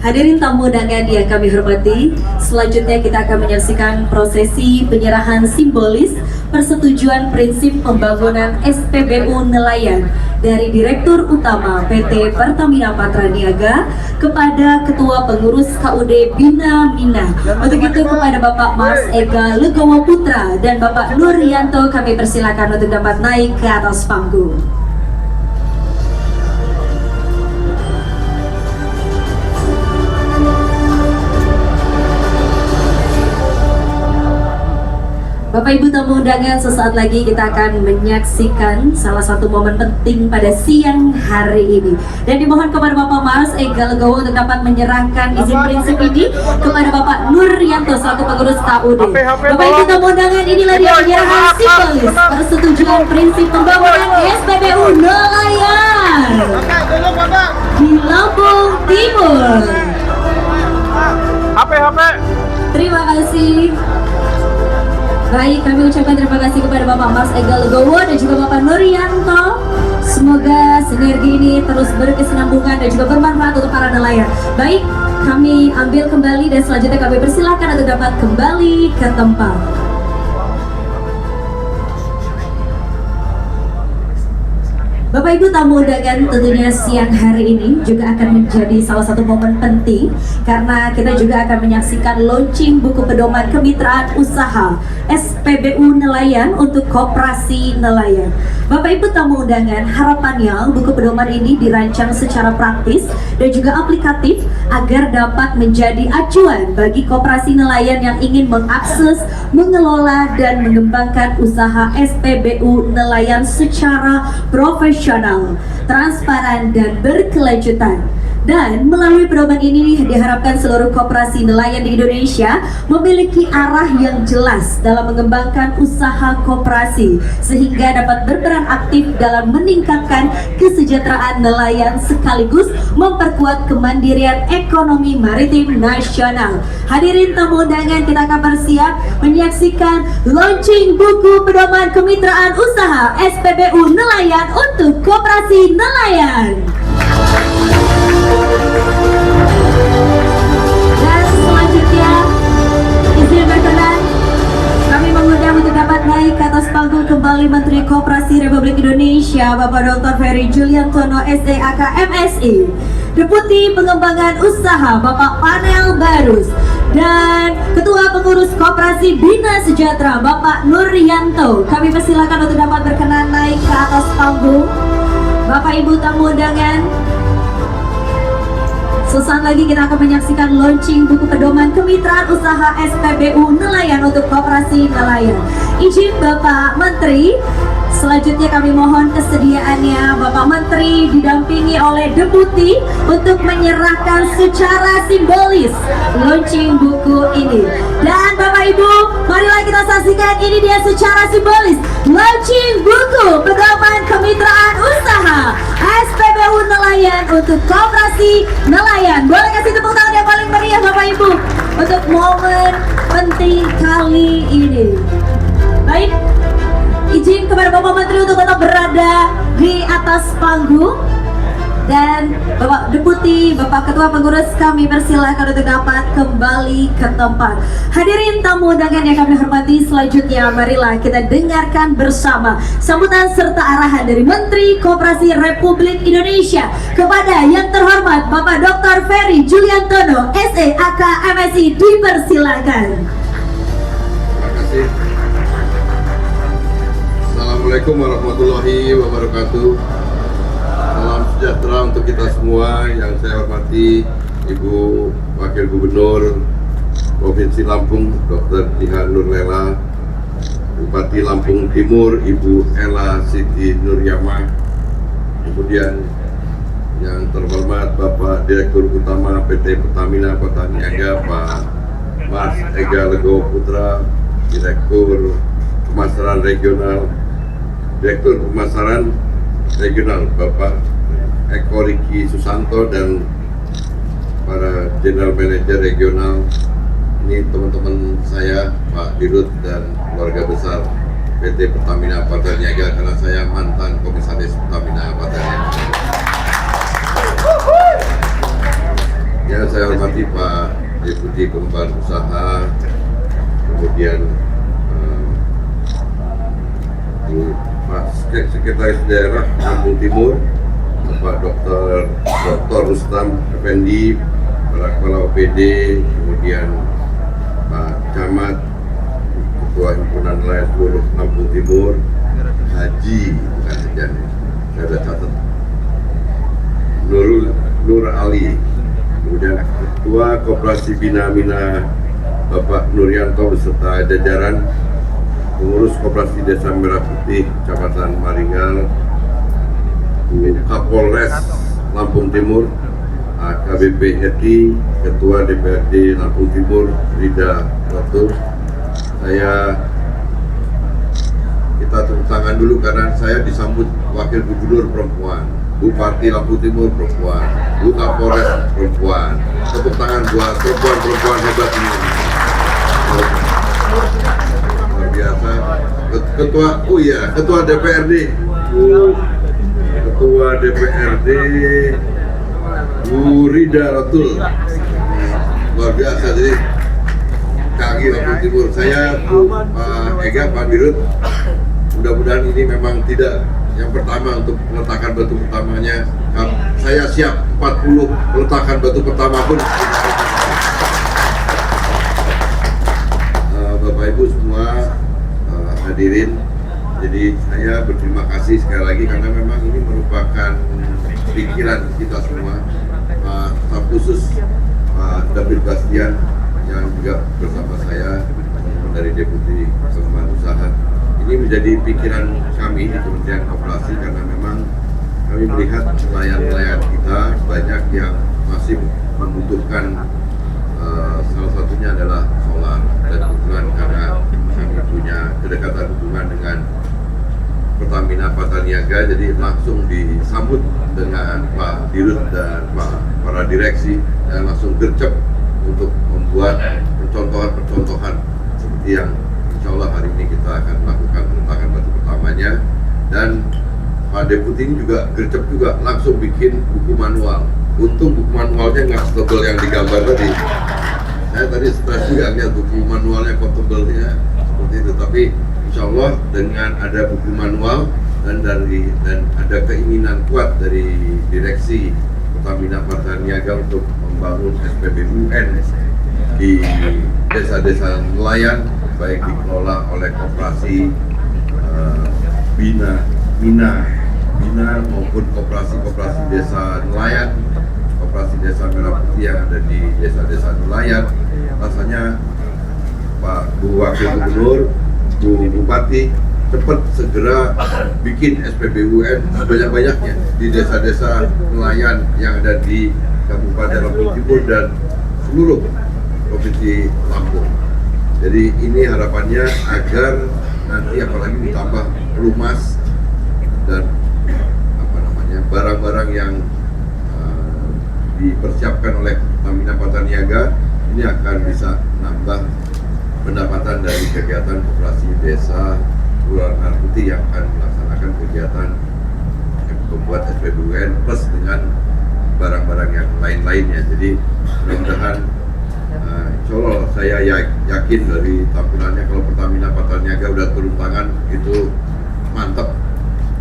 Hadirin tamu undangan yang kami hormati, selanjutnya kita akan menyaksikan prosesi penyerahan simbolis persetujuan prinsip pembangunan SPBU Nelayan dari Direktur Utama PT Pertamina Patraniaga kepada Ketua Pengurus KUD Bina Mina. Untuk itu kepada Bapak Mas Ega Legowo Putra dan Bapak Nuryanto kami persilakan untuk dapat naik ke atas panggung. Bapak Ibu tamu undangan, sesaat lagi kita akan menyaksikan salah satu momen penting pada siang hari ini. Dan dimohon kepada Bapak Mas Ega Legowo untuk dapat menyerahkan izin prinsip ini kepada Bapak Nuryanto selaku pengurus KUD. Bapak Ibu tamu undangan, inilah dia penyerahan simbolis persetujuan prinsip pembangunan SPBU Nelayan di Lampung Timur. HP. Terima kasih. Baik, kami ucapkan terima kasih kepada Bapak Mas Ega Legowo dan juga Bapak Nuryanto. Semoga sinergi ini terus berkesinambungan dan juga bermanfaat untuk para nelayan. Baik, kami ambil kembali dan selanjutnya kami persilakan untuk dapat kembali ke tempat. Bapak Ibu tamu undangan, tentunya siang hari ini juga akan menjadi salah satu momen penting karena kita juga akan menyaksikan launching buku pedoman kemitraan usaha SPBU Nelayan untuk Koperasi Nelayan. Bapak Ibu tamu undangan, harapannya buku pedoman ini dirancang secara praktis dan juga aplikatif agar dapat menjadi acuan bagi koperasi nelayan yang ingin mengakses, mengelola dan mengembangkan usaha SPBU Nelayan secara profesional, transparan dan berkelanjutan. Dan melalui pedoman ini diharapkan seluruh koperasi nelayan di Indonesia memiliki arah yang jelas dalam mengembangkan usaha koperasi sehingga dapat berperan aktif dalam meningkatkan kesejahteraan nelayan sekaligus memperkuat kemandirian ekonomi maritim nasional. Hadirin tamu undangan, kita akan bersiap menyaksikan launching buku pedoman kemitraan usaha SPBU Nelayan untuk Koperasi Nelayan. Dan selanjutnya izin berkenan kami mengundang untuk dapat naik ke atas panggung kembali Menteri Koperasi Republik Indonesia Bapak Dr. Ferry Juliantono SDAK MSI, Deputi Pengembangan Usaha Bapak Panel Barus, dan Ketua Pengurus Koperasi Bina Sejahtera Bapak Nuryanto. Kami persilakan untuk dapat berkenan naik ke atas panggung. Bapak Ibu tamu undangan, sesaat lagi kita akan menyaksikan launching buku pedoman kemitraan usaha SPBU Nelayan untuk Koperasi Nelayan. Izin Bapak Menteri, selanjutnya kami mohon kesediaannya Bapak Menteri didampingi oleh Deputi untuk menyerahkan secara simbolis launching buku ini. Dan Bapak Ibu, marilah kita saksikan ini dia secara simbolis launching buku pedoman kemitraan usaha SPBU Nelayan untuk Koperasi Nelayan. Boleh kasih tepuk tangan yang paling meriah Bapak Ibu untuk momen penting kali ini. Baik, izin kepada Bapak Menteri untuk tetap berada di atas panggung. Dan Bapak Deputi, Bapak Ketua Pengurus kami persilakan untuk dapat kembali ke tempat. Hadirin tamu undangan yang kami hormati, selanjutnya marilah kita dengarkan bersama sambutan serta arahan dari Menteri Koperasi Republik Indonesia kepada yang terhormat Bapak Dr. Ferry Juliantono SEAK MSI, dipersilakan. Terima kasih. Assalamualaikum warahmatullahi wabarakatuh. Salam sejahtera untuk kita semua. Yang saya hormati Ibu Wakil Gubernur Provinsi Lampung Dr. Jihan Nurlela, Bupati Lampung Timur Ibu Ella Siti Nuryamah, kemudian yang terhormat Bapak Direktur Utama PT Pertamina Patraniaga Pak Mas Ega Legowo Putra, Direktur Pemasaran Regional Bapak Eko Riki Susanto, dan para General Manager Regional. Ini teman-teman saya Pak Dirut dan keluarga besar PT Pertamina Patraniaga, karena saya mantan komisaris Pertamina Patraniaga. Ya, saya hormati kasih Pak Deputi Pengembangan Usaha, kemudian Pak Sekretaris Daerah Lampung Timur, Pak Dr. Rustam Effendi, para kepala OPD, kemudian Pak Camat, Ketua Himpunan Nelayan seluruh Lampung Timur, Haji, bukan saja nih, saya sudah catat, Nur Ali, kemudian Ketua Koperasi Bina Mina Bapak Nuryanto beserta jajaran pengurus Koperasi Desa Merah Putih Kecamatan Maringal, Kapolres Lampung Timur, AKBP Heti, Ketua DPRD Lampung Timur Rida Rotul. Kita tepuk tangan dulu karena saya disambut Wakil Gubernur perempuan, Bupati Lampung Timur perempuan, Bu Kapolres perempuan. Tepuk tangan buat perempuan hebat ini. Luar biasa. Ketua DPRD, Ketua DPRD Bu Rida Rotul. Luar biasa, jadi kaki Lampung Timur. Saya Pak Ega, Pak Dirut, mudah-mudahan ini memang tidak yang pertama untuk peletakan batu pertamanya. Saya siap 40 peletakan batu pertama pun. Bapak Ibu semua hadirin, jadi saya berterima kasih sekali lagi karena memang ini merupakan pikiran kita semua. Staf khusus Pak David Bastian yang juga bersama saya dari Deputi Pengembangan Usaha. Ini menjadi pikiran kami di Kementerian Koperasi karena memang kami melihat nelayan-nelayan kita banyak yang masih membutuhkan, salah satunya adalah solar, dan kebetulan karena kami punya kedekatan hubungan dengan Pertamina Pataniaga, jadi langsung disambut dengan Pak Dirut dan para direksi dan langsung gercep untuk membuat percontohan seperti yang insya Allah hari ini kita akan melakukan peletakan batu pertamanya. Dan Pak Deputi ini juga gercep juga langsung bikin buku manual. Untung buku manualnya nggak setebal yang digambar tadi. Saya tadi stres juga lihat buku manualnya kok tebelnya seperti itu. Tapi insya Allah dengan ada buku manual dan ada keinginan kuat dari direksi Pertamina Pataniaga untuk membangun SPBUN di desa-desa nelayan, baik dikelola oleh koperasi Bina maupun koperasi desa nelayan, koperasi desa Merah Putih yang ada di desa-desa nelayan. Rasanya Pak Bu Wakil Gubernur, Bu Bupati cepat segera bikin SPBUN sebanyak-banyaknya di desa-desa nelayan yang ada di Kabupaten Lampung Timur dan seluruh Provinsi Lampung. Jadi ini harapannya agar nanti apalagi ditambah pelumas dan barang-barang yang dipersiapkan oleh Pertamina Pataniaga, ini akan bisa menambah pendapatan dari kegiatan koperasi desa Kelurahan Merah Putih yang akan melaksanakan kegiatan membuat SPBUN plus dengan barang-barang yang lain-lainnya. Jadi mudah-mudahan insya Allah saya yakin dari tampilannya kalau Pertamina Pataniaga udah turun tangan itu mantap.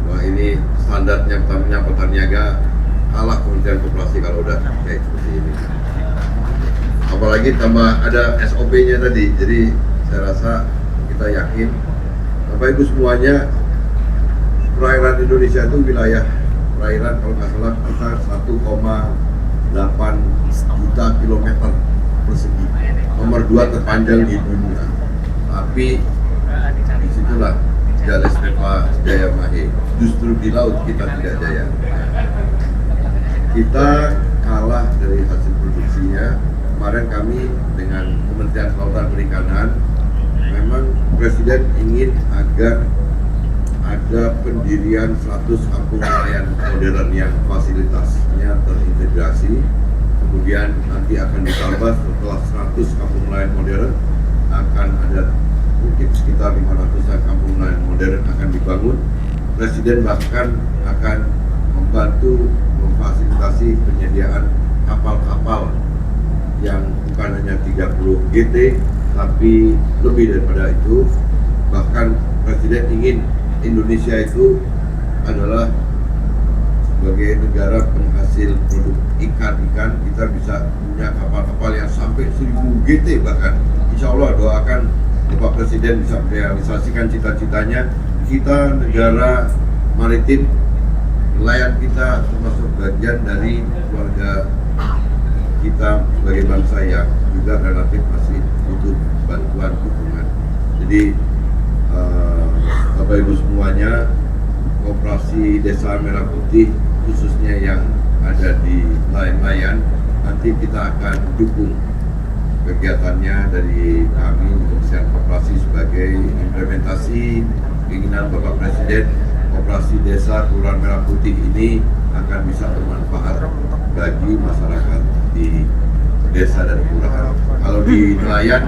Wah, ini standarnya Pertamina Pataniaga kalah Kementerian Koperasi kalau udah kayak seperti ini. Apalagi tambah ada SOP-nya tadi, jadi saya rasa kita yakin Bapak Ibu semuanya, perairan Indonesia itu wilayah perairan kalau nggak salah kita 1,8 juta kilometer persegi, nomor 2 terpanjang di dunia. Tapi disitulah Jales Pepa Jaya Mahe, justru di laut kita tidak jaya. Kita kalah dari hasil produksinya. Kemarin kami dengan Kementerian Kelautan Perikanan, memang Presiden ingin agar ada pendirian 100 kampung nelayan modern yang fasilitasnya terintegrasi. Kemudian nanti akan ditambah setelah 100 kampung nelayan modern akan ada mungkin sekitar 500-an kampung nelayan modern akan dibangun. Presiden bahkan akan membantu memfasilitasi penyediaan kapal-kapal yang GT, tapi lebih daripada itu, bahkan Presiden ingin Indonesia itu adalah sebagai negara penghasil produk ikan, kita bisa punya kapal-kapal yang sampai 1000 GT bahkan. Insya Allah doakan Bapak Presiden bisa merealisasikan cita-citanya. Kita negara maritim, nelayan kita termasuk bagian dari keluarga kita sebagai bangsa yang juga relatif masih butuh bantuan dukungan. Jadi Bapak Ibu semuanya, Koperasi Desa Merah Putih khususnya yang ada di nelayan-nelayan, nanti kita akan dukung kegiatannya dari kami Kementerian Koperasi sebagai implementasi keinginan Bapak Presiden. Koperasi Desa Kelurahan Merah Putih ini akan bisa bermanfaat bagi masyarakat di desa dan kelurahan. Kalau di nelayan,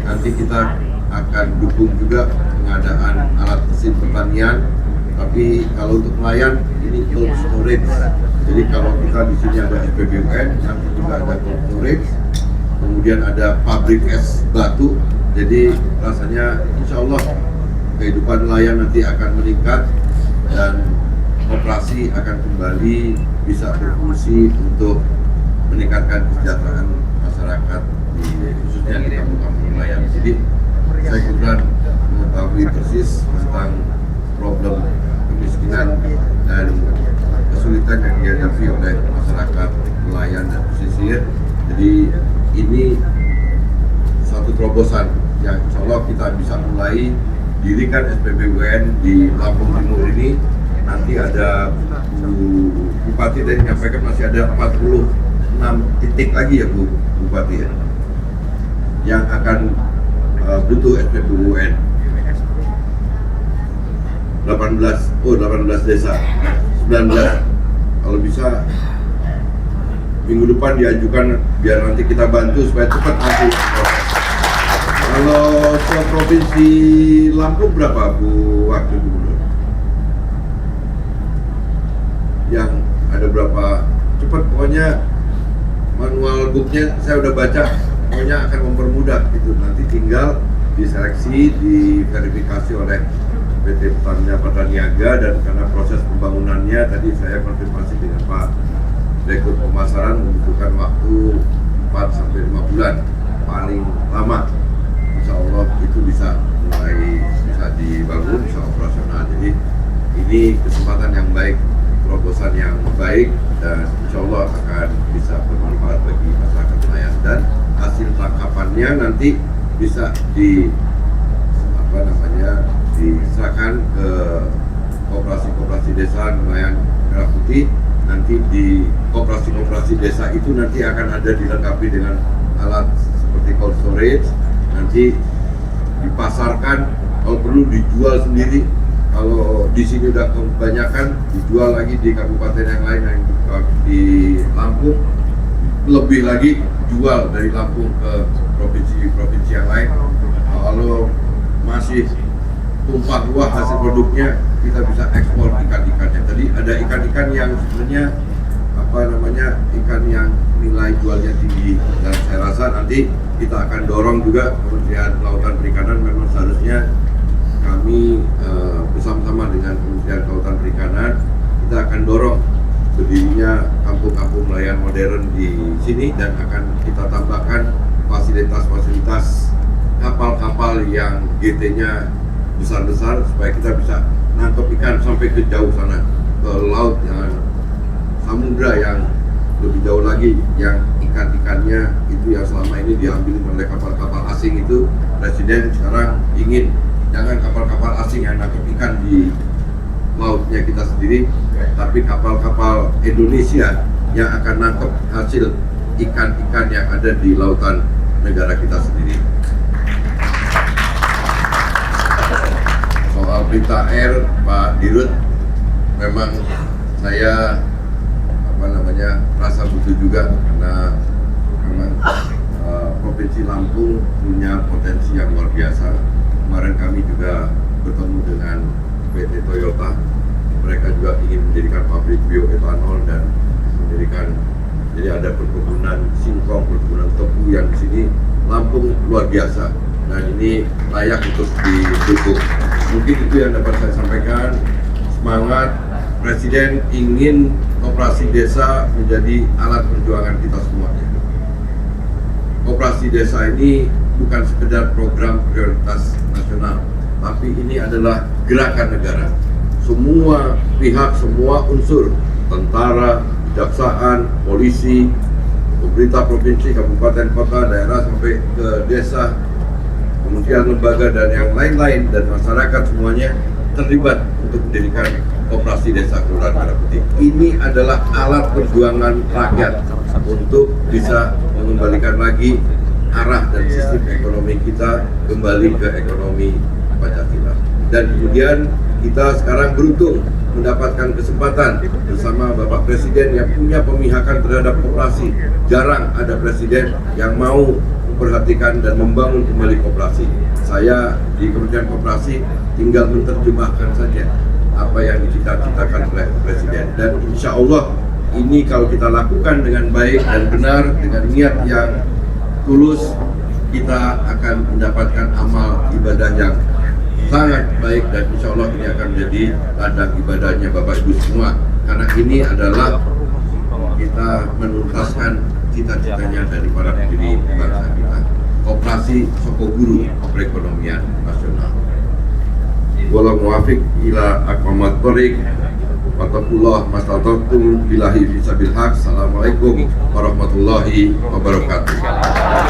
nanti kita akan dukung juga pengadaan alat mesin pertanian. Tapi kalau untuk nelayan ini cold storage. Jadi kalau kita di sini ada SPBUN, nanti juga ada cold storage. Kemudian ada pabrik es batu. Jadi rasanya insya Allah kehidupan nelayan nanti akan meningkat dan koperasi akan kembali bisa berfungsi untuk meningkatkan kesejahteraan masyarakat khususnya di kampung-kampung nelayan. Jadi saya kebetulan mengetahui persis tentang problem kemiskinan dan kesulitan yang dihadapi oleh masyarakat nelayan dan pesisir. Jadi ini satu terobosan yang insya Allah kita bisa mulai dirikan SPBUN di Lampung Timur ini. Nanti ada Bu Bupati tadi menyampaikan masih ada 46 titik lagi ya Bu Bupati ya, yang akan butuh SPBUN. 18 desa, 19 kalau bisa minggu depan diajukan biar nanti kita bantu supaya cepat nanti proses. Kalau provinsi Lampung berapa Bu Wakil Gubernur? Yang ada berapa? Cepat pokoknya manual booknya saya udah baca, pokoknya akan mempermudah gitu. Nanti tinggal diseleksi, diverifikasi oleh PT Pertaniaga, dan karena proses pembangunannya tadi saya konfirmasi dengan Pak Direktur Pemasaran membutuhkan waktu 4-5 bulan paling lama. Insya Allah itu bisa mulai bisa dibangun, bisa operasional. Jadi ini kesempatan yang baik, terobosan yang baik, dan insya Allah akan bisa bermanfaat bagi masyarakat nelayan, dan hasil tangkapannya nanti bisa diserahkan ke koperasi-koperasi desa nelayan Merah Putih. Nanti di koperasi-koperasi desa itu nanti akan ada dilengkapi dengan alat seperti cold storage, nanti dipasarkan, kalau perlu dijual sendiri. Kalau di sini udah kebanyakan, dijual lagi di kabupaten yang lain yang di Lampung, lebih lagi jual dari Lampung ke provinsi-provinsi yang lain. Kalau masih tumpah ruah hasil produknya, kita bisa ekspor ikan-ikannya. Tadi ada ikan-ikan yang sebenarnya ikan yang nilai jualnya tinggi, dan saya rasa nanti kita akan dorong juga Kementerian Kelautan Perikanan. Memang seharusnya kami bersama-sama dengan Kementerian Kelautan Perikanan kita akan dorong berdirinya kampung-kampung nelayan modern di sini, dan akan kita tambahkan fasilitas-fasilitas kapal-kapal yang GT-nya besar-besar supaya kita bisa nangkep ikan sampai ke jauh sana, ke laut yang samudra yang lebih jauh lagi, yang ikan-ikannya itu yang selama ini diambil oleh kapal-kapal asing. Itu Presiden sekarang ingin jangan kapal-kapal asing yang nangkep ikan di lautnya kita sendiri, tapi kapal-kapal Indonesia yang akan nangkep hasil ikan-ikan yang ada di lautan negara kita sendiri. Soal berita air, Pak Dirut, memang saya rasa butuh juga, karena memang Provinsi Lampung punya potensi yang luar biasa. Kemarin kami juga bertemu dengan PT Toyota, mereka juga ingin mendirikan pabrik bioetanol dan mendirikan, jadi ada perkebunan singkong, perkebunan tebu yang di sini. Lampung kampung luar biasa. Dan ini layak untuk didukung. Mungkin itu yang dapat saya sampaikan. Semangat, Presiden ingin koperasi desa menjadi alat perjuangan kita semuanya. Koperasi desa ini bukan sekedar program prioritas nasional, tapi ini adalah gerakan negara. Semua pihak, semua unsur, tentara, kejaksaan, polisi, pemerintah provinsi, kabupaten, kota, daerah, sampai ke desa, kementerian, lembaga, dan yang lain-lain, dan masyarakat semuanya terlibat untuk mendirikan koperasi desa Kelurahan Merah Putih. Ini adalah alat perjuangan rakyat untuk bisa mengembalikan lagi arah dan sistem ekonomi kita kembali ke ekonomi Pancasila. Dan kemudian kita sekarang beruntung mendapatkan kesempatan bersama Bapak Presiden yang punya pemihakan terhadap koperasi. Jarang ada presiden yang mau memperhatikan dan membangun kembali koperasi. Saya di Kementerian Koperasi tinggal menerjemahkan saja apa yang dicita-citakan oleh Presiden. Dan insya Allah ini kalau kita lakukan dengan baik dan benar, dengan niat yang tulus, kita akan mendapatkan amal ibadah yang sangat baik, dan insya Allah ini akan menjadi ladang ibadahnya Bapak Ibu semua. Karena ini adalah kita menuntaskan cita-citanya dari para pendiri bangsa kita. Koperasi Soko Guru perekonomian nasional. Wala muwafiq ila aqwamat thoriq. Wattaqullah mastata'tum billahi fi sabil haq. Assalamualaikum warahmatullahi wabarakatuh.